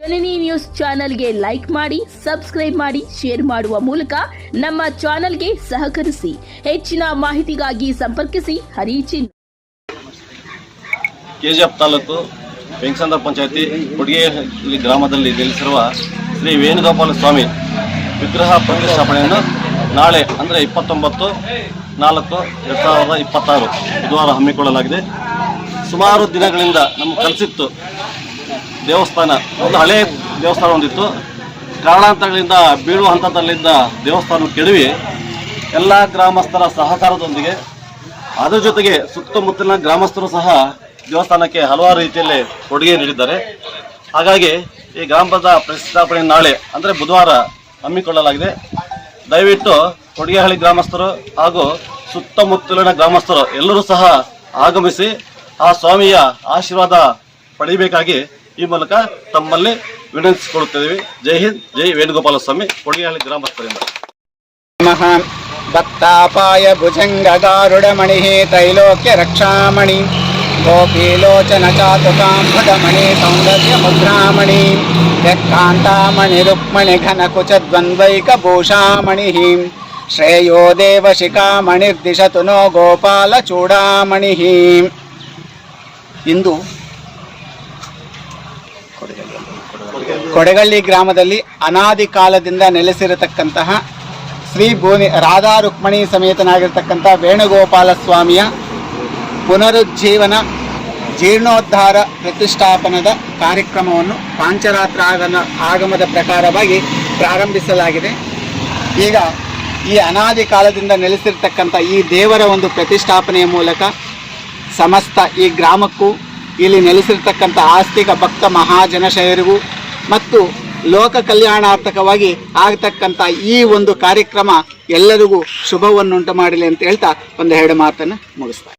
ಜನನಿ news ಚಾನೆಲ್ಗೆ like ಮಾಡಿ, subscribe ಮಾಡಿ, ಶೇರ್ ಮಾಡುವ ಮೂಲಕ ನಮ್ಮ ಚಾನೆಲ್ಗೆ ಸಹಕರಿಸಿ. ಹೆಚ್ಚಿನ ಮಾಹಿತಿಗಾಗಿ ಸಂಪರ್ಕಿಸಿ ಹರಿಚಿನ್. ಕೆಜಿಎಫ್ ತಾಲೂಕು ಬೆಂಕಸಂದ್ರ ಪಂಚಾಯತಿ ಕೊಡಿಗೆಹಳ್ಳಿ ಗ್ರಾಮದಲ್ಲಿ ನೆಲೆಸಿರುವ ಶ್ರೀ ವೇಣುಗೋಪಾಲ ಸ್ವಾಮಿ ವಿಗ್ರಹ ಪ್ರತಿಷ್ಠಾಪನೆಯನ್ನು ನಾಳೆ ಅಂದರೆ 29/4/2026 ಬುಧವಾರ ಹಮ್ಮಿಕೊಳ್ಳಲಾಗಿದೆ. ಸುಮಾರು ದಿನಗಳಿಂದ ನಮಗೆ ಕಲಿಸಿತ್ತು. ದೇವಸ್ಥಾನ ಒಂದು ಹಳೆಯ ದೇವಸ್ಥಾನ ಹೊಂದಿತ್ತು. ಕಾರಣಾಂತರಗಳಿಂದ ಬೀಳುವ ಹಂತದಲ್ಲಿದ್ದ ದೇವಸ್ಥಾನ ಕೆಡವಿ ಎಲ್ಲ ಗ್ರಾಮಸ್ಥರ ಸಹಕಾರದೊಂದಿಗೆ ಅದರ ಜೊತೆಗೆ ಸುತ್ತಮುತ್ತಲಿನ ಗ್ರಾಮಸ್ಥರು ಸಹ ದೇವಸ್ಥಾನಕ್ಕೆ ಹಲವಾರು ರೀತಿಯಲ್ಲಿ ಕೊಡುಗೆ ನೀಡಿದ್ದಾರೆ. ಹಾಗಾಗಿ ಈ ಗ್ರಾಮದ ಪ್ರತಿಷ್ಠಾಪನೆ ನಾಳೆ ಅಂದರೆ ಬುಧವಾರ ಹಮ್ಮಿಕೊಳ್ಳಲಾಗಿದೆ. ದಯವಿಟ್ಟು ಕೊಡಿಗೆಹಳ್ಳಿ ಗ್ರಾಮಸ್ಥರು ಹಾಗೂ ಸುತ್ತಮುತ್ತಲಿನ ಗ್ರಾಮಸ್ಥರು ಎಲ್ಲರೂ ಸಹ ಆಗಮಿಸಿ ಆ ಸ್ವಾಮಿಯ ಆಶೀರ್ವಾದ ಪಡೆಯಬೇಕಾಗಿ ಈ ಮೂಲಕ ತಮ್ಮಲ್ಲಿ ವಿನಂತಿಸಿಕೊಳ್ಳುತ್ತಿದ್ದೇವೆ. ಜೈ ಹಿಂದ್, ಜೈ ವೇಣುಗೋಪಾಲ ಸ್ವಾಮಿ, ಕೊಡಿಗೆಹಳ್ಳಿ ಗ್ರಾಮಸ್ಥರಿಂದ. ಭಕ್ತಾಪಾಯ ಭುಜಂಗಗಾರುಡಮಣಿ ತ್ರೈಲೋಕ್ಯ ರಕ್ಷಾಮಣಿ ಗೋಪೀಲೋಚನ ಚಾತುಕಾಂಬುಧಮಣಿ ಸೌಂದರ್ಯ ಮುದ್ರಾಮಣಿ ಯತ್ಕಾಂತಾಮಣಿ ರುಕ್ಮಣಿ ಘನ ಕುಚ ದ್ವಂದ್ವೈಕ ಭೂಷಾಮಣಿ ಶ್ರೇಯೋ ದೇವ ಶಿಖಾಮಣಿರ್ದಿಶತು ನೋ ಗೋಪಾಲ ಚೂಡಾಮಣಿ. ಇಂದು ಕೊಡಗಳ್ಳಿ ಗ್ರಾಮದಲ್ಲಿ ಅನಾದಿ ಕಾಲದಿಂದ ನೆಲೆಸಿರತಕ್ಕಂತಹ ಶ್ರೀ ರಾಧಾ ರುಕ್ಮಣಿ ಸಮೇತನಾಗಿರ್ತಕ್ಕಂಥ ವೇಣುಗೋಪಾಲ ಸ್ವಾಮಿಯ ಪುನರುಜ್ಜೀವನ ಜೀರ್ಣೋದ್ಧಾರ ಪ್ರತಿಷ್ಠಾಪನದ ಕಾರ್ಯಕ್ರಮವನ್ನು ಪಾಂಚರಾತ್ರ ಆಗಮದ ಪ್ರಕಾರವಾಗಿ ಪ್ರಾರಂಭಿಸಲಾಗಿದೆ. ಈಗ ಈ ಅನಾದಿ ಕಾಲದಿಂದ ನೆಲೆಸಿರ್ತಕ್ಕಂಥ ಈ ದೇವರ ಒಂದು ಪ್ರತಿಷ್ಠಾಪನೆಯ ಮೂಲಕ ಸಮಸ್ತ ಈ ಗ್ರಾಮಕ್ಕೂ ಇಲ್ಲಿ ನೆಲೆಸಿರ್ತಕ್ಕಂಥ ಆಸ್ತಿಕ ಭಕ್ತ ಮಹಾಜನಶಯರಿಗೂ ಮತ್ತು ಲೋಕ ಕಲ್ಯಾಣಾರ್ಥಕವಾಗಿ ಆಗತಕ್ಕಂಥ ಈ ಒಂದು ಕಾರ್ಯಕ್ರಮ ಎಲ್ಲರಿಗೂ ಶುಭವನ್ನುಂಟು ಮಾಡಲಿ ಅಂತ ಹೇಳ್ತಾ ಒಂದೆರಡು ಮಾತನ್ನು ಮುಗಿಸ್ತಾರೆ.